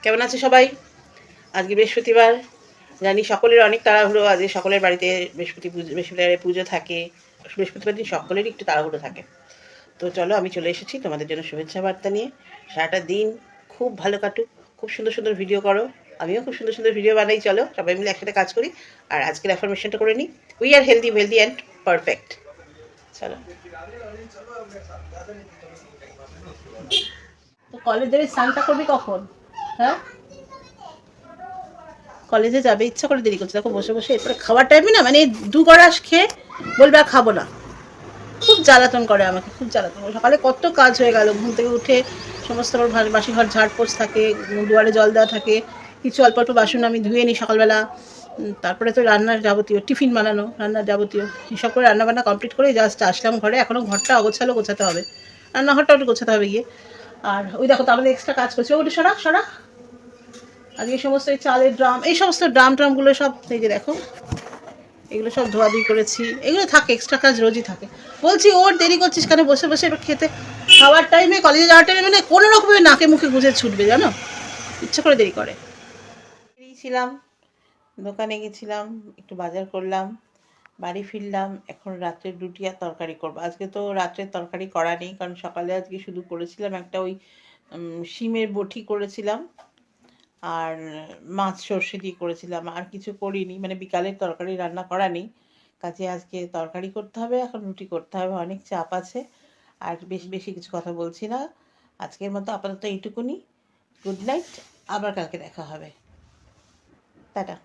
কেমন আছে সবাই? আজকে বৃহস্পতিবার, জানি সকলের অনেক তাড়াহুড়ো। আজকে সকলের বাড়িতে বৃহস্পতিবারে পুজো থাকে। বৃহস্পতিবার দিন সকলেরই একটু তাড়াহুড়ো থাকে। তো চলো, আমি চলে এসেছি তোমাদের জন্য শুভেচ্ছা বার্তা নিয়ে। সারাটা দিন খুব ভালো কাটুক, খুব সুন্দর সুন্দর ভিডিও করো, আমিও খুব সুন্দর সুন্দর ভিডিও বানাই। চলো সবাই মিলে একসাথে কাজ করি। আর আজকের অ্যাফার্মেশনটা করে নিই, we are healthy wealthy and perfect. চলো। তো কলেজের স্নানটা করবি কখন? হ্যাঁ, কলেজে যাবে ইচ্ছা করে দেরি করছে, দেখো বসে বসে। এরপরে খাওয়ার টাইমে না, মানে দু গড়াস খেয়ে বলবে আর খাবো না। খুব জ্বালাতন করে আমাকে, খুব জ্বালাতন করে। সকালে কত কাজ হয়ে গেল, ঘুম থেকে উঠে সমস্ত আমার বাসি ঘর ঝাড়পোছ থাকে, দুয়ারে জল দেওয়া থাকে, কিছু অল্প অল্প বাসন আমি ধুয়ে নিই সকালবেলা। তারপরে তো রান্নার যাবতীয়, টিফিন বানানো, রান্নার যাবতীয় এসব করে রান্নাবান্না কমপ্লিট করে জাস্ট আসলাম ঘরে। এখনও ঘরটা অগোছালো, গোছাতে হবে, রান্নাঘরটা একটু গোছাতে হবে গিয়ে। আর ওই দেখো, তাহলে এক্সট্রা কাজ করছে, ওটা সরা সরা। আজকে সমস্ত এই চালের ড্রাম, এই সমস্ত ড্রামগুলো সব, এই যে দেখো, এগুলো সব ধোয়াধুয়ি করেছি। এগুলো থাকে, এক্সট্রা কাজ রোজই থাকে। বলছি, ওর দেরি করছিস কেন? বসে বসে এবার খেতে, খাওয়ার টাইমে, কলেজে যাওয়ার টাইমে মানে কোনো রকমের নাকে মুখে গুঁজে ছুটবে, জানো, ইচ্ছা করে দেরি করে। বেরিয়েছিলাম, দোকানে গেছিলাম, একটু বাজার করলাম, বাড়ি ফিরলাম। এখন রাত্রের রুটি আর তরকারি করবো। আজকে তো রাত্রের তরকারি করা নেই, কারণ সকালে আজকে শুধু করেছিলাম একটা ওই শিমের বটি করেছিলাম, আর মাছ সর্ষে দিয়ে করেছিলাম, আর কিছু করিনি। মানে বিকালের তরকারি রান্না করা নেই, কাজে আজকে তরকারি করতে হবে, এখন রুটি করতে হবে, অনেক চাপ আছে। আর বেশি বেশি কিছু কথা বলছি না, আজকের মতো আপাতত এইটুকুনি। গুড নাইট, আবার কালকে দেখা হবে, টাটা।